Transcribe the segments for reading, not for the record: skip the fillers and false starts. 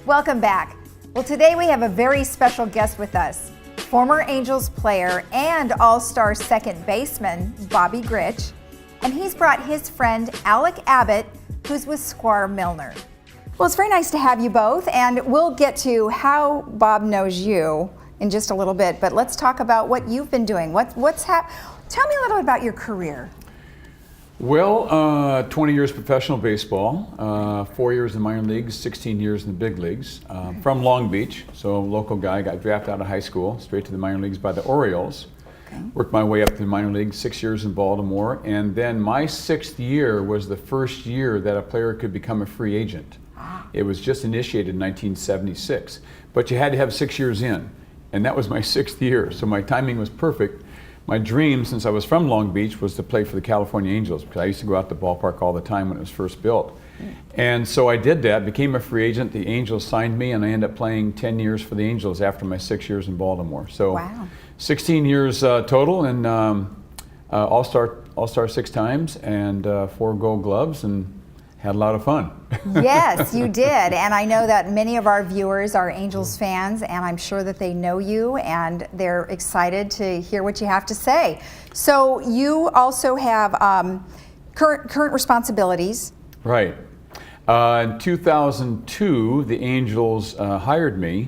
Welcome back. Well, today we have a very special guest with us, former Angels player and All-Star second baseman, Bobby Grich, and he's brought his friend Alec Abbott, who's with Squire Milner. Well, it's very nice to have you both, and we'll get to how Bob knows you in just a little bit, but let's talk about what you've been doing. Tell me a little bit about your career. Well, 20 years professional baseball, 4 years in the minor leagues, 16 years in the big leagues. From Long Beach, so a local guy, got drafted out of high school, straight to the minor leagues by the Orioles. Okay. Worked my way up to the minor leagues, 6 years in Baltimore, and then my 6th year was the first year that a player could become a free agent. It was just initiated in 1976, but you had to have 6 years in, and that was my 6th year, so my timing was perfect. My dream, since I was from Long Beach, was to play for the California Angels, because I used to go out to the ballpark all the time when it was first built. And so I did that, became a free agent, the Angels signed me, and I ended up playing 10 years for the Angels after my 6 years in Baltimore. So wow. 16 years total, and All-Star 6 times, and 4 Gold Gloves, and had a lot of fun. Yes, you did, and I know that many of our viewers are Angels fans, and I'm sure that they know you, and they're excited to hear what you have to say. So you also have current responsibilities. Right. In 2002, the Angels hired me.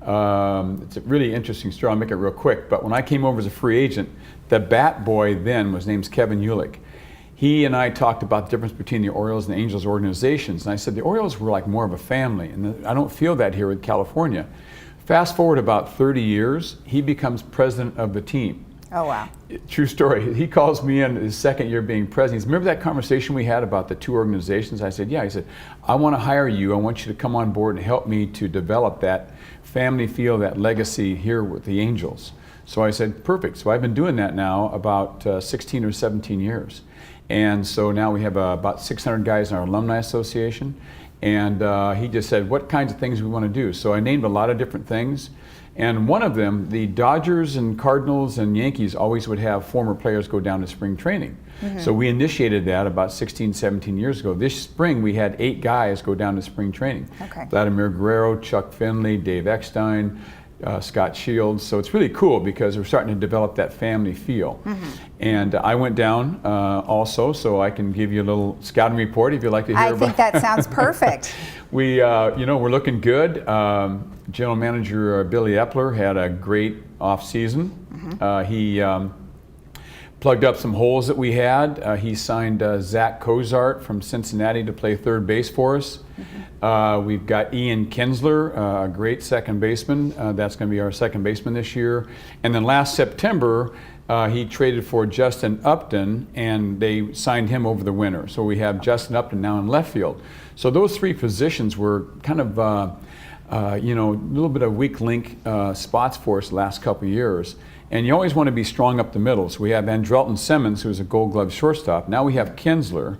It's a really interesting story. I'll make it real quick, but when I came over as a free agent, the bat boy then was named Kevin Ulick. He and I talked about the difference between the Orioles and the Angels organizations, and I said the Orioles were like more of a family, and I don't feel that here in California. Fast forward about 30 years, he becomes president of the team. Oh, wow. True story. He calls me in his 2nd year being president. He says, remember that conversation we had about the 2 organizations? I said, yeah. He said, I want to hire you. I want you to come on board and help me to develop that family feel, that legacy here with the Angels. So I said, perfect. So I've been doing that now about 16 or 17 years. And so now we have about 600 guys in our alumni association, and he just said what kinds of things we want to do. So I named a lot of different things, and one of them, the Dodgers and Cardinals and Yankees always would have former players go down to spring training. So we initiated that about 16, 17 years ago. This spring we had 8 guys go down to spring training. Okay. Vladimir Guerrero, Chuck Finley, Dave Eckstein, Scott Shields. So it's really cool because we're starting to develop that family feel. And I went down also, so I can give you a little scouting report if you'd like to hear about it. I think that sounds perfect. We, we're looking good. General Manager Billy Epler had a great off season. He plugged up some holes that we had. He signed Zach Cozart from Cincinnati to play third base for us. We've got Ian Kinsler, a great second baseman. That's going to be our second baseman this year. And then last September, he traded for Justin Upton, and they signed him over the winter. So we have Justin Upton now in left field. So those 3 positions were kind of, a little bit of weak link spots for us the last couple of years. And you always want to be strong up the middle. So we have Andrelton Simmons, who's a Gold Glove shortstop. Now we have Kinsler,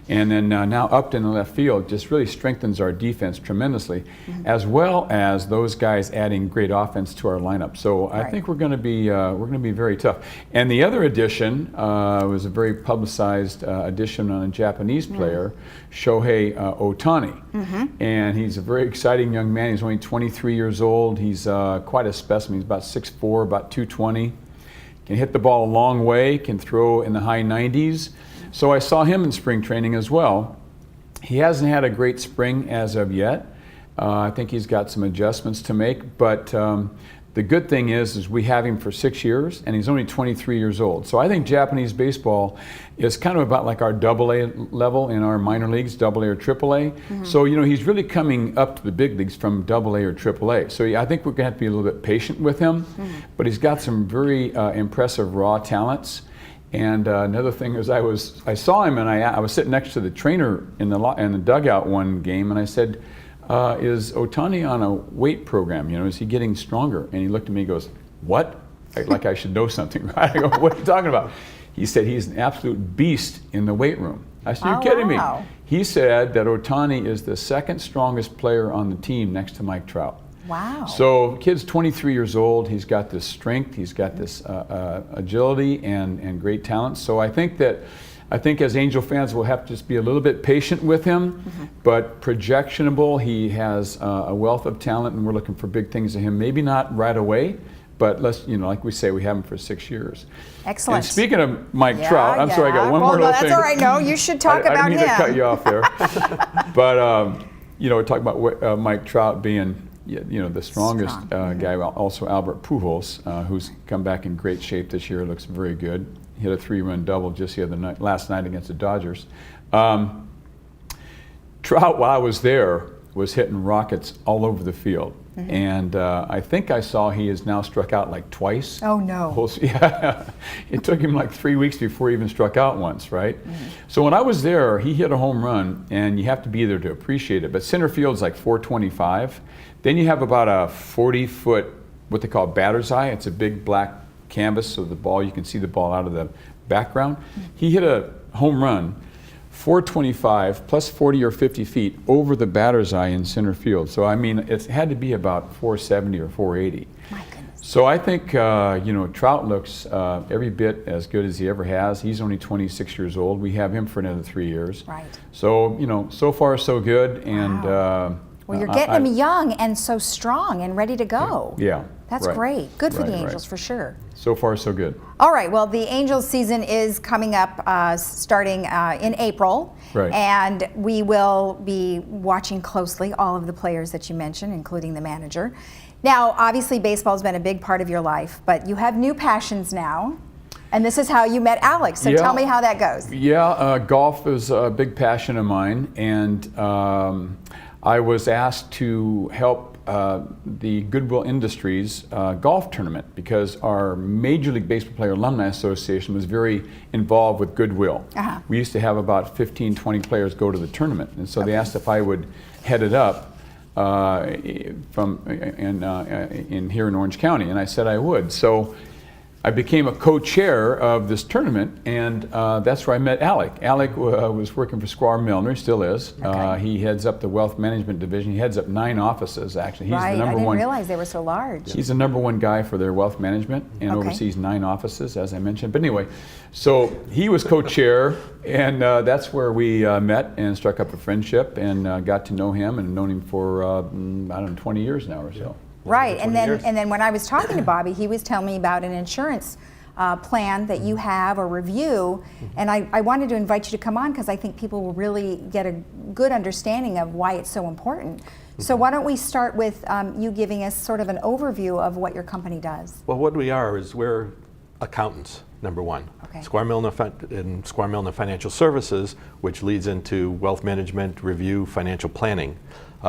and then now Upton in the left field just really strengthens our defense tremendously, as well as those guys adding great offense to our lineup. So I think we're going to be very tough. And the other addition was a very publicized addition on a Japanese player, Shohei Ohtani, and he's a very exciting young man. He's only 23 years old. He's quite a specimen. He's about 6'4", about 220. Can hit the ball a long way, can throw in the high 90s. So I saw him in spring training as well. He hasn't had a great spring as of yet. I think he's got some adjustments to make, but the good thing is we have him for 6 years, and he's only 23 years old. So I think Japanese baseball is kind of about like our AA level in our minor leagues, AA or AAA. So, he's really coming up to the big leagues from AA or AAA. So I think we're going to have to be a little bit patient with him, but he's got some very impressive raw talents. And another thing is I saw him, and I was sitting next to the trainer in the dugout one game, and I said, is Ohtani on a weight program? Is he getting stronger? And he looked at me and goes, what? Like I should know something, right? I go, what are you talking about? He said he's an absolute beast in the weight room. I said, you're kidding me. He said that Ohtani is the 2nd strongest player on the team next to Mike Trout. Wow. So kid's 23 years old. He's got this strength. He's got this agility and great talent. So I think that I think as Angel fans, we'll have to just be a little bit patient with him, but projectionable. He has a wealth of talent, and we're looking for big things of him. Maybe not right away, but let's, like we say, we have him for 6 years. Excellent. And speaking of Mike Trout, I'm sorry, I got one more little thing. That's all right. No, you should talk about him. I didn't mean to cut you off there. But, we're talking about Mike Trout being, the strongest guy. Also Albert Pujols, who's come back in great shape this year, looks very good. Hit a 3-run double just the other night, last night against the Dodgers. Trout, while I was there, was hitting rockets all over the field. And I think I saw he has now struck out like twice. Oh, no. Yeah. It took him like 3 weeks before he even struck out once, right? So when I was there, he hit a home run, and you have to be there to appreciate it. But center field's like 425. Then you have about a 40-foot, what they call batter's eye. It's a big black canvas, so the ball, you can see the ball out of the background. He hit a home run, 425 plus 40 or 50 feet over the batter's eye in center field. So I mean, it had to be about 470 or 480. My goodness. So I think Trout looks every bit as good as he ever has. He's only 26 years old. We have him for another 3 years. Right. So so far so good. And well, you're getting him young and so strong and ready to go. Yeah. That's great. Good for the Angels for sure. So far so good. All right. Well, the Angels season is coming up starting in April. Right. And we will be watching closely all of the players that you mentioned, including the manager. Now, obviously, baseball's been a big part of your life, but you have new passions now. And this is how you met Alex. So tell me how that goes. Yeah, golf is a big passion of mine. And I was asked to help the Goodwill Industries golf tournament because our Major League Baseball Player Alumni Association was very involved with Goodwill. We used to have about 15, 20 players go to the tournament. And so they asked if I would head it up in here in Orange County. And I said I would. So I became a co-chair of this tournament, and that's where I met Alec. Alec was working for Squire Milner, still is. He heads up the wealth management division. He heads up 9 offices, actually. He's the number I didn't one, realize they were so large. He's the #1 guy for their wealth management and oversees 9 offices, as I mentioned. But anyway, so he was co-chair, and that's where we met and struck up a friendship and got to know him and known him for, 20 years now or so. Right, and then when I was talking to Bobby, he was telling me about an insurance plan that you have, a review, and I wanted to invite you to come on because I think people will really get a good understanding of why it's so important. So why don't we start with you giving us sort of an overview of what your company does? Well, what we are is we're accountants, number one. Squire Milner Financial Services, which leads into wealth management, review, financial planning.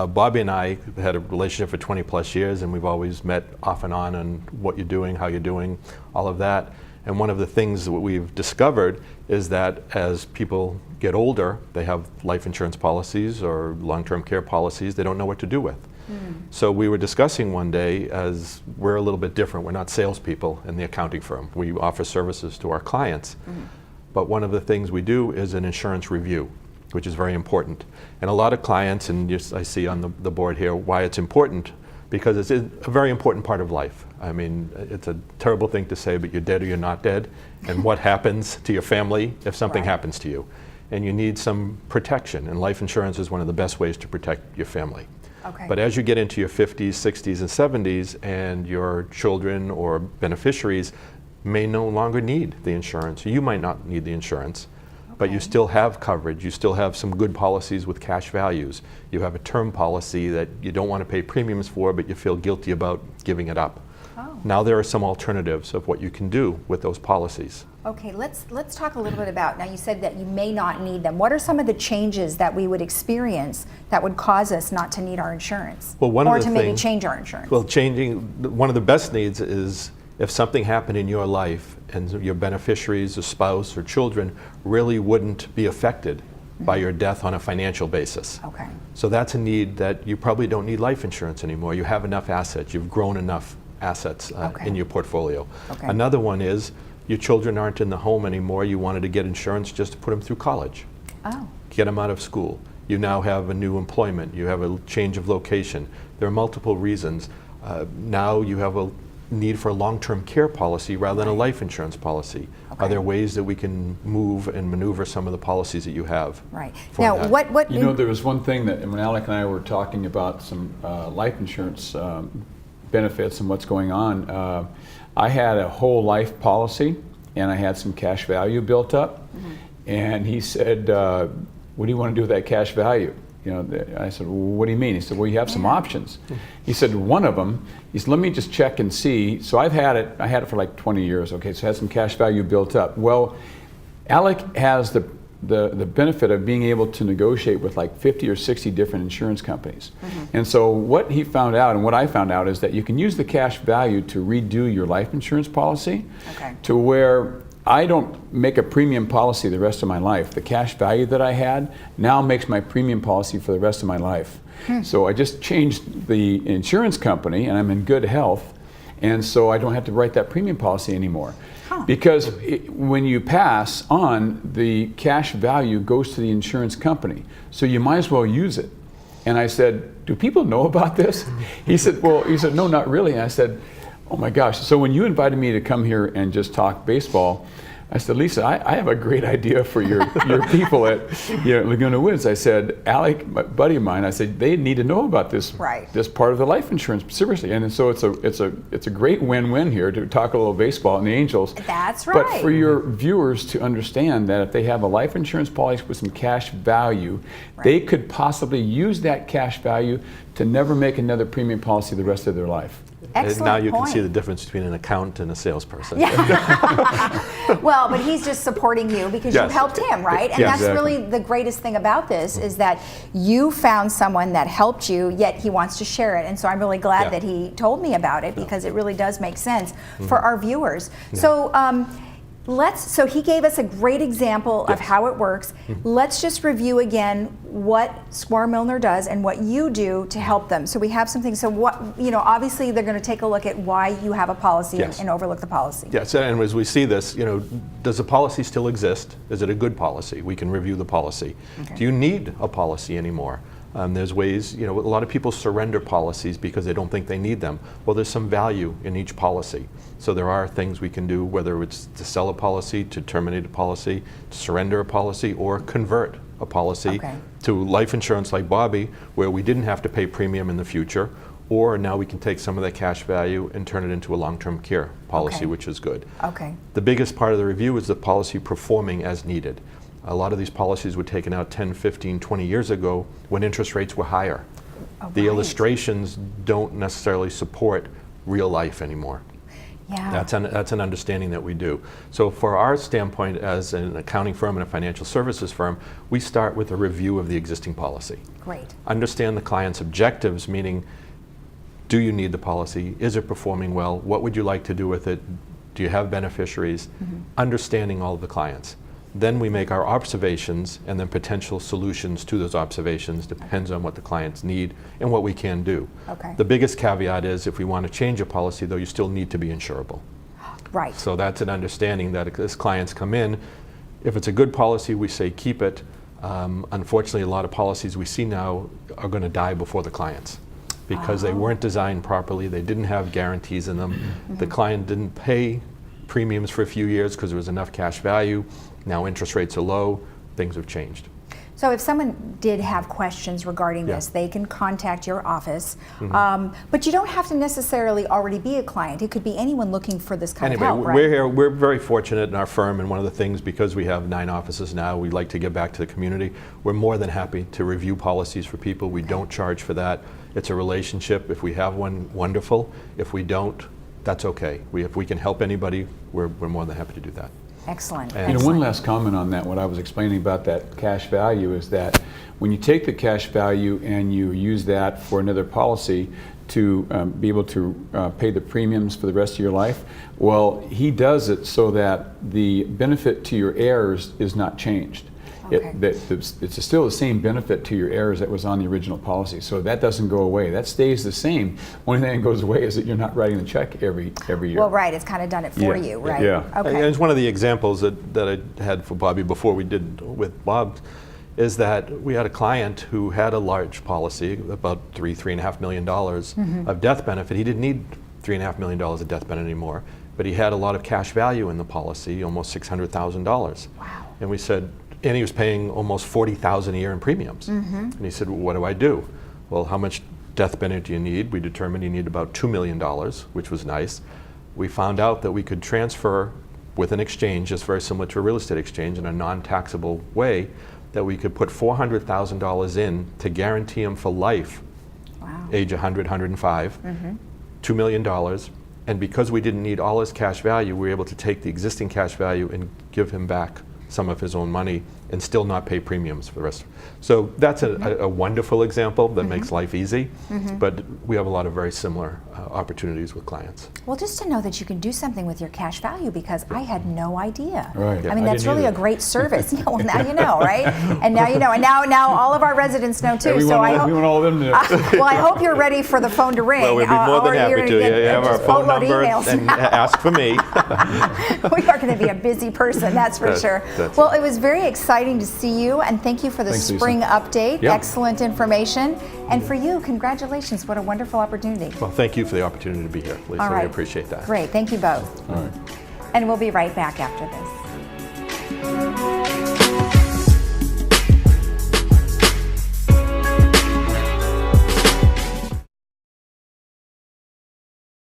Bobby and I had a relationship for 20 plus years, and we've always met off and on what you're doing, how you're doing, all of that. And one of the things that we've discovered is that as people get older, they have life insurance policies or long-term care policies they don't know what to do with. So we were discussing one day, as we're a little bit different. We're not salespeople in the accounting firm. We offer services to our clients. But one of the things we do is an insurance review, which is very important. And a lot of clients, and I see on the board here why it's important, because it's a very important part of life. I mean, it's a terrible thing to say, but you're dead or you're not dead. And what happens to your family if something happens to you? And you need some protection, and life insurance is one of the best ways to protect your family. But as you get into your 50s, 60s, and 70s, and your children or beneficiaries may no longer need the insurance, you might not need the insurance, but you still have coverage. You still have some good policies with cash values. You have a term policy that you don't want to pay premiums for, but you feel guilty about giving it up. Now there are some alternatives of what you can do with those policies. Okay, let's talk a little bit about, now you said that you may not need them. What are some of the changes that we would experience that would cause us not to need our insurance? Well, or to maybe change our insurance? Well, one of the best needs is if something happened in your life and your beneficiaries, a spouse or children really wouldn't be affected by your death on a financial basis. So that's a need that you probably don't need life insurance anymore. You have enough assets. You've grown enough assets in your portfolio. Another one is your children aren't in the home anymore. You wanted to get insurance just to put them through college. Get them out of school. You now have a new employment. You have a change of location. There are multiple reasons. Now you have a need for a long-term care policy rather than a life insurance policy? Okay. Are there ways that we can move and maneuver some of the policies that you have? Right. for Now, that? what You know, there was one thing that when Alec and I were talking about some life insurance benefits and what's going on, I had a whole life policy and I had some cash value built up. And he said, what do you want to do with that cash value? You know, I said, well, what do you mean? He said, well, you have some options. He said, one of them, he said, let me just check and see. So I had it for like 20 years. Okay, so I had some cash value built up. Well, Alec has the benefit of being able to negotiate with like 50 or 60 different insurance companies. And so what he found out and what I found out is that you can use the cash value to redo your life insurance policy to where I don't make a premium policy the rest of my life. The cash value that I had now makes my premium policy for the rest of my life. So I just changed the insurance company and I'm in good health, and so I don't have to write that premium policy anymore. Because when you pass on, the cash value goes to the insurance company. So you might as well use it. And I said, do people know about this? He said, no, not really. And I said, oh my gosh. So when you invited me to come here and just talk baseball, I said, Lisa, I have a great idea for your people at Laguna Woods. I said, Alec, my buddy of mine, I said, they need to know about this this part of the life insurance, seriously. And so it's a great win-win here to talk a little baseball and the Angels. That's right. But for your viewers to understand that if they have a life insurance policy with some cash value, they could possibly use that cash value to never make another premium policy the rest of their life. Excellent And now you point. can see the difference between an accountant and a salesperson. Well, but he's just supporting you because you helped him, right? And that's really the greatest thing about this is that you found someone that helped you, yet he wants to share it. And so I'm really glad that he told me about it because it really does make sense for our viewers. So so he gave us a great example of how it works. Let's just review again what Squire Milner does and what you do to help them. So we have something. So what, obviously they're going to take a look at why you have a policy and overlook the policy. Yes, and as we see this, does the policy still exist? Is it a good policy? We can review the policy. Do you need a policy anymore? There's ways, a lot of people surrender policies because they don't think they need them. Well, there's some value in each policy. So there are things we can do, whether it's to sell a policy, to terminate a policy, to surrender a policy, or convert a policy to life insurance like Bobby, where we didn't have to pay premium in the future, or now we can take some of that cash value and turn it into a long-term care policy, which is good. The biggest part of the review is the policy performing as needed. A lot of these policies were taken out 10, 15, 20 years ago when interest rates were higher. The illustrations don't necessarily support real life anymore. That's an understanding that we do. So for our standpoint as an accounting firm and a financial services firm, we start with a review of the existing policy. Understand the client's objectives, meaning, do you need the policy? Is it performing well? What would you like to do with it? Do you have beneficiaries? Understanding all of the clients. Then we make our observations and then potential solutions to those observations. Depends on what the clients need and what we can do. The biggest caveat is if we want to change a policy, though, you still need to be insurable. So that's an understanding that as clients come in, if it's a good policy, we say keep it. Unfortunately, a lot of policies we see now are going to die before the clients because they weren't designed properly. They didn't have guarantees in them. The client didn't pay premiums for a few years because there was enough cash value. Now interest rates are low, things have changed. So if someone did have questions regarding this, they can contact your office. But you don't have to necessarily already be a client. It could be anyone looking for this kind of help, right? We're here, we're very fortunate in our firm, and one of the things, because we have 9 offices now, we like to give back to the community. We're more than happy to review policies for people. We don't charge for that. It's a relationship. If we have one, wonderful. If we don't, that's okay. If we can help anybody, we're more than happy to do that. Excellent. And one last comment on that, what I was explaining about that cash value is that when you take the cash value and you use that for another policy to be able to pay the premiums for the rest of your life, well, he does it so that the benefit to your heirs is not changed. It's still the same benefit to your heirs that was on the original policy, so that doesn't go away. That stays the same. Only thing that goes away is that you're not writing the check every year. Well, right, it's kind of done it for you, right? And it's one of the examples that I had for Bobby before we did with Bob, is that we had a client who had a large policy, about $3.5 million of death benefit. He didn't need $3.5 million of death benefit anymore, but he had a lot of cash value in the policy, almost $600,000. Wow. And we said, and he was paying almost $40,000 a year in premiums. And he said, well, what do I do? Well, how much death benefit do you need? We determined you need about $2 million, which was nice. We found out that we could transfer with an exchange, just very similar to a real estate exchange, in a non-taxable way, that we could put $400,000 in to guarantee him for life, Wow. age 100, 105, $2 million. And because we didn't need all his cash value, we were able to take the existing cash value and give him back some of his own money and still not pay premiums for the rest. So that's a wonderful example that makes life easy, but we have a lot of very similar opportunities with clients. Well, just to know that you can do something with your cash value, because I had no idea. Right. I mean, I that's didn't really either. a great service. Yeah, well, now you know, right? And now you know. And now all of our residents know too. We So I want hope. all of them to know. Well, I hope you're ready for the phone to ring. Well, we'd be more or than you're happy gonna to. get You have our just phone boatload number emails and now. ask for me. We are going to be a busy person, that's for sure. That's Well, it was very exciting to see you, and thank you for the Thanks, Lisa. spring update. Yeah. Excellent information. And for you, congratulations. What a wonderful opportunity. Well, thank you for the opportunity to be here, Lisa. All right. We appreciate that. Great. Thank you both. All right. And we'll be right back after this.